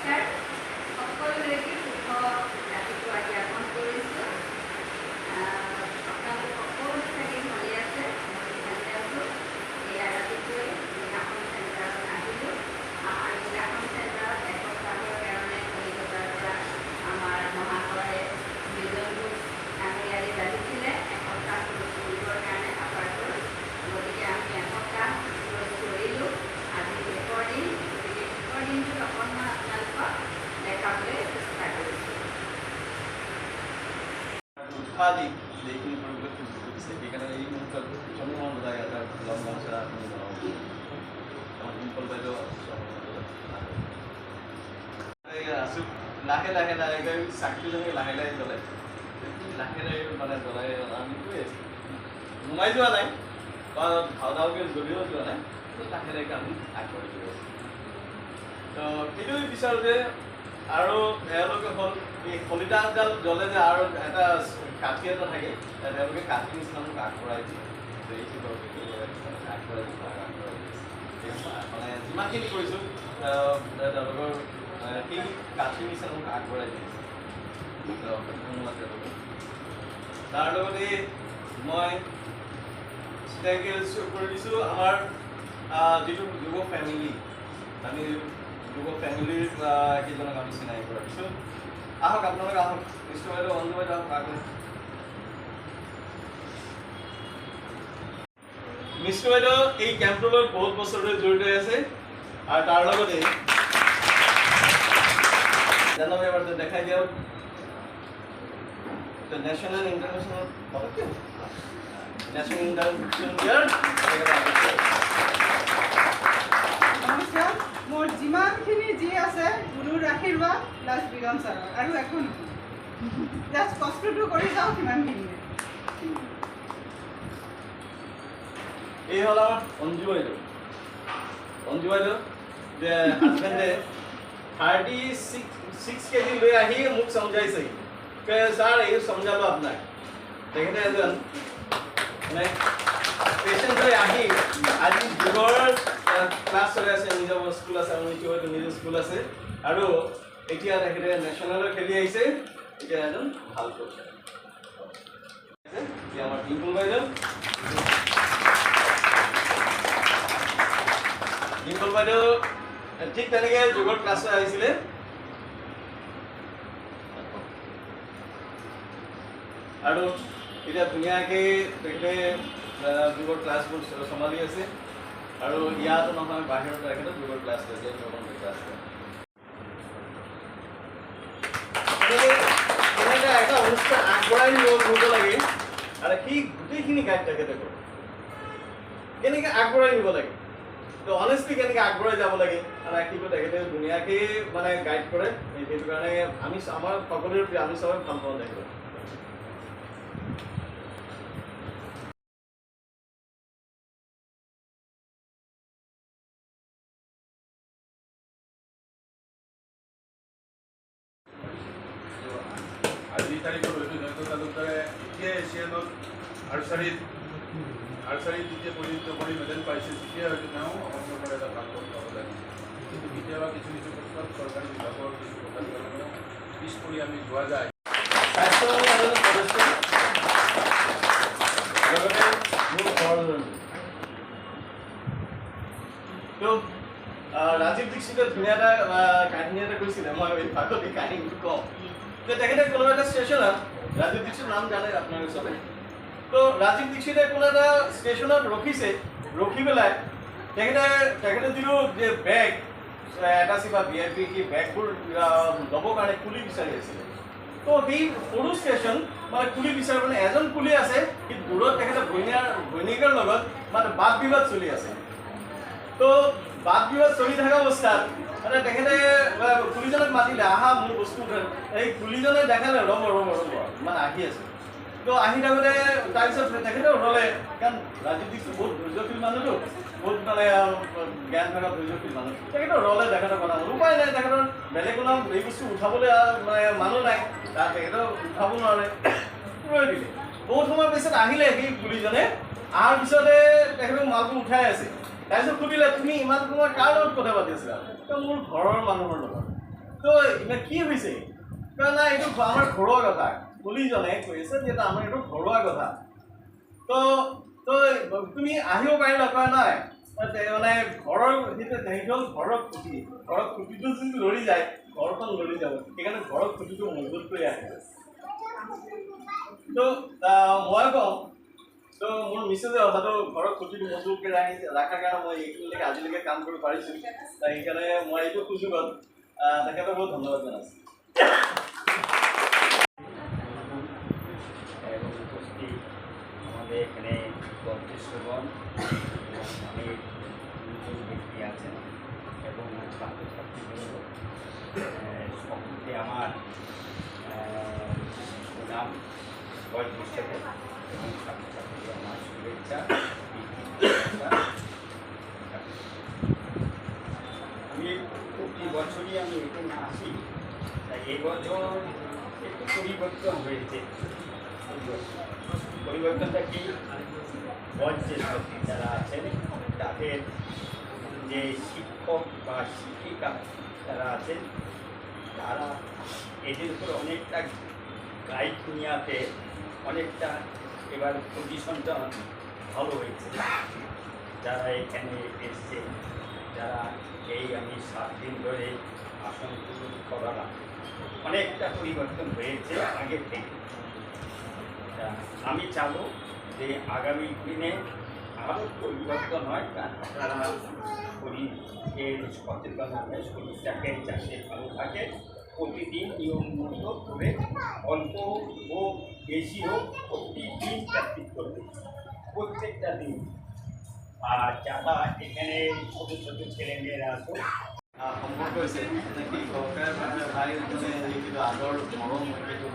নমস্কাৰ সকলোলৈকে শুভ ৰাতিপুৱা জ্ঞাপন কৰিছোঁ। আপোনালোক সকলো চাগে ভালে আছে, মই ভালে আছোঁ। এয়া ৰাতিপুৱাই নীলাখন চেণ্টাৰত আহিলোঁ আৰু নীলাখন চেণ্টাৰত এসপ্তাহৰ কাৰণে কলিকতাৰ পৰা আমাৰ মহাশয়ে বিজয়বোৰ ডাঙৰীয়াৰে লাগিছিলে এসপ্তাহ কৰিবৰ কাৰণে আশা কৰোঁ। গতিকে আমি এসপ্তাহ কৰিলোঁ, আজি শেষৰ দিন। গতিকে শেষৰ দিনটোত অকণমান আপোনালোকক দেখাবলৈ চেষ্টা কৰিছোঁ। উৎসাহিক যিখিনি কৰিবলৈ সুযোগ দিছে সেইকাৰণে এই মুহূৰ্তত জন্ম বজাই এটা লম্বা চেৰা আপুনি জনাব আমাৰ ডিম্পল বাইদেউ আছোঁ। লাহে লাহে লাহে চাকিটো যেনেকৈ লাহে লাহে জ্বলে লাহে লাহে মানে জ্বলাই আমি গৈ আছোঁ, নুমাই যোৱা নাই বা ধাও ধাওকৈ জ্বলিও যোৱা নাই, লাহে লাহে আমি আগবাঢ়ি গৈ আছোঁ। তো সেইটোৱে বিচাৰোঁ যে আৰু তেওঁলোকে হ'ল এই শলিতাডাল জ্বলে যে আৰু এটা কাঠি এটা থাকে, তেওঁলোকে কাঠি নিচিনা মোক আগবঢ়াই দিয়ে আগবঢ়াই মানে যিমানখিনি কৰিছোঁ তেওঁলোকৰ সেই কাঠি নিচিনা মোক আগবঢ়াই দিয়ে। ধন্যবাদ তেওঁলোকক। তাৰ লগতে মই চিনাকি কৰি দিছোঁ আমাৰ যিটো যুৱ ফেমিলি, আমি যুৱ ফেমিলিৰ কেইজনক আমি চিনাকি কৰা দিছোঁ। আহক আপোনালোক আহক, মিষ্টাৰ বাইদেউ অঞ্জু বাইদেউ আহক আগলৈ। মিষ্টাৰ বাইদেউ এই কেম্পটোৰ লগত বহুত বছৰ ধৰি জড়িত হৈ আছে আৰু তাৰ লগতে জানক এবাৰ দেখাই দিয়ক নেশ্যনেল ইণ্টাৰনেশ্যনেল নেশ্যনেল ইণ্টাৰনেশ্যনেল নমস্কাৰ। মোৰ যিমানখিনি যি আছে গুৰুৰ আশীৰ্বাদ প্লাছ বিৰণ ছাৰৰ আৰু একো নহয়, জাষ্ট কষ্টটো কৰি যাওঁ সিমানখিনিয়ে। এই হ'ল আমাৰ অঞ্জু বাইদেউ। অঞ্জু বাইদেউ যে হাজবেণ্ডে 36 কেজি লৈ আহি মোক সমজাইছে ছাৰ এই সমজালো আপোনাক। তেখেতে এজন মানে পেচেণ্ট হৈ আহি আজি যোগৰ ক্লাছ চলাই আছে, নিজৰ স্কুল আছে, নিজৰ স্কুল আছে আৰু এতিয়া তেখেতে নেশ্যনেলত খেলি আহিছে। এতিয়া এজন ভাল কোচ। এতিয়া আমাৰ ডিম্পল বাইদেউ। ডিম্পল বাইদেউ ঠিক তেনেকৈ যোগৰ ক্লাছত আহিছিলে। আৰু এতিয়া ধুনীয়াকৈ তেখেতে যোগৰ ক্লাছবোৰ চম্ভালি আছে আৰু ইয়াতো নহয় বাহিৰত তেখেতে যোগৰ ক্লাছ লৈছে, ক্লাছ কৰে। এনেকৈ এটা অনুষ্ঠান আগবঢ়াই নিব লাগে আৰু সেই গোটেইখিনি গাইড তেখেতে কৰে। কেনেকৈ আগবঢ়াই নিব লাগে, তো অনেষ্টলি কেনেকৈ আগবঢ়াই যাব লাগে আৰু ৰাখিব তেখেতে ধুনীয়াকৈ মানে গাইড কৰে। সেইটো কাৰণে আমি আমাৰ সকলোৰে প্ৰিয়, আমি চবে ভাল পাওঁ তেখেতক। আজিৰ তাৰিখত জয়ন্ত তালুকদাৰে এতিয়া এছিয়ানত আৰ্চাৰীত যেতিয়া পৰিণত কৰি মেডেল পাইছে, তেতিয়া হয়তো তেওঁ অসমৰ এটা ভাল পথ পাব লাগে। কিন্তু কেতিয়াবা কিছু কিছু ক্ষেত্ৰত চৰকাৰী বিভাগৰ কিছু কথাৰ কাৰণে পিছ পৰি আমি যোৱা যায়। তো ৰাজীৱ দীক্ষিতে ধুনীয়া এটা কাহিনী এটা কৈছিলে, মই এই ভাগত এই কাহিনীটো কওঁ যে তেখেতে কোনো এটা ষ্টেচনত, ৰাজীৱ দীক্ষিতৰ নাম জানে আপোনালোকে চবে, তো ৰাজীৱ দীক্ষিতে কোনো এটা ষ্টেচনত ৰখিছে, ৰখি পেলাই তেখেতে যিটো যে বেগ এটা আছে বা VIP কি বেগবোৰ ল'বৰ কাৰণে কুলি বিচাৰি আছিলে। তো সেই সৰু ষ্টেচন মানে কুলি বিচাৰ মানে এজন কুলি আছে, কিন্তু দূৰত তেখেতে ঘৈণীয়েকৰ লগত মানে বাদ বিবাদ চলি আছে। তো বাদ বিবাদ চলি থকা অৱস্থাত মানে তেখেতে কুলিজনক মাতিলে, আহা মোৰ বস্তু উঠাই। এই কুলিজনে দেখালে ৰ'ব মানে আহি আছে। তো আহি থাকোঁতে তাৰপিছত তেখেতেও ৰ'লে, কাৰণ ৰাজীৱ দীক্ষিত বহুত ধৈৰ্যশীল মানুহটো, বহুত মানে জ্ঞান থকা ধৈৰ্যশীল মানুহ। তেখেতেও ৰ'লে তেখেতৰ কথা উপায় নাই, তেখেতৰ বেলেগ কোনো এই বস্তু উঠাবলৈ মানে মানুহ নাই, তাত তেখেতেও উঠাব নোৱাৰে, ৰৈ দিলে। বহুত সময় পিছত আহিলে সেই কুলিজনে, অহাৰ পিছতে তেখেতক মালটো উঠাই আছে। তাৰপিছত সুধিলে, তুমি ইমান সময় কাৰ লগত কথা পাতি আছিলা? মোৰ ঘৰৰ মানুহৰ লগত। তো ইমান কি হৈছে না এইটো আমাৰ ঘৰুৱা কথা কলিজনে কৈ আছে যে আমাৰ এইটো ঘৰুৱা কথা তো তো তুমি আহিব পাৰিলা কোৱা নাই মানে ঘৰৰ সেইটো হ'ল ঘৰৰ খুঁটিটো যোনটো লৰি যায় ঘৰখন লৰি যাব সেইকাৰণে ঘৰৰ খুঁটিটো মজবুত কৰি ৰাখে তো মই কওঁ তো মোৰ মিছেছে কথাটো ঘৰৰ খুঁটিটো মজবুত কৰি ৰখাৰ কাৰণে মই এইখিনিলৈকে আজিলৈকে কাম কৰিব পাৰিছোঁ সেইকাৰণে মই এইটো সুযোগত তেখেতক বহুত ধন্যবাদ জনাইছোঁ আমাদের এখানে গল্পেশ্বরগণ অনেক নতুন ব্যক্তি আছেন এবং ছাত্রছাত্রীবৃন্দ সকলকে আমার সুনাম বয়স হিসেবে এবং ছাত্রছাত্রীদের আমার শুভেচ্ছা আমি প্রতি বছরই আমি এখানে আসি তাই এবছর একটু পরিবর্তন হয়েছে পরিবর্তনটা কি বয়োজ্যেষ্ঠ যারা আছেন তাদের যে শিক্ষক বা শিক্ষিকা যারা আছেন তারা এদের উপর অনেকটা গাইড নেওয়াতে অনেকটা এবার পজিশনটা ভালো হয়েছে যারা এখানে এসছে যারা এই আমি 7 দিন ধরে আসন করালাম অনেকটা পরিবর্তন হয়েছে আগের থেকে আমি চাবো যে আগামী দিনে আরও পরিবর্তন হয় তারা শরীরের সচেতন হবে শরীরটাকে যাতে ভালো থাকে প্রতিদিন নিয়ম মতো করে অল্প হোক বেশি হোক প্রতিদিন প্র্যাকটিস করবে প্রত্যেকটা দিন আর যারা এখানে ছোটো ছোটো ছেলেমেয়েরা আসো সম্পৰ্ক হৈছে কি ককাই ভাই কিন্তু আগৰ মৰম সেইটো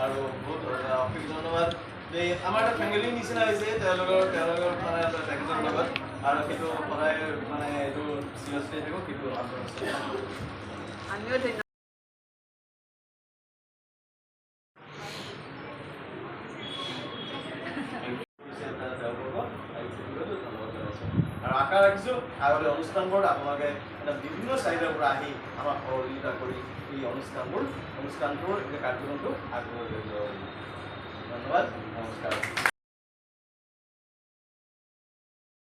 আৰু বহুত অশেষ ধন্যবাদ যে আমাৰ এটা ফেমিলিৰ নিচিনা হৈছে তেওঁলোকৰ মানে তেখেতৰ লগত আৰু সেইটো সদায় মানে এইটো চিৰিয়াছলি থাকক সেইটো আমিও ধন্যবাদ আৰু আশা ৰাখিছোঁ আগতে অনুষ্ঠানবোৰত আপোনালোকে এটা বিভিন্ন চাইডৰ পৰা আহি আমাক সহযোগিতা কৰি এই অনুষ্ঠানটোৰ কাৰ্যক্ৰমটো আগবঢ়াই লৈ যাব ধন্যবাদ নমস্কাৰ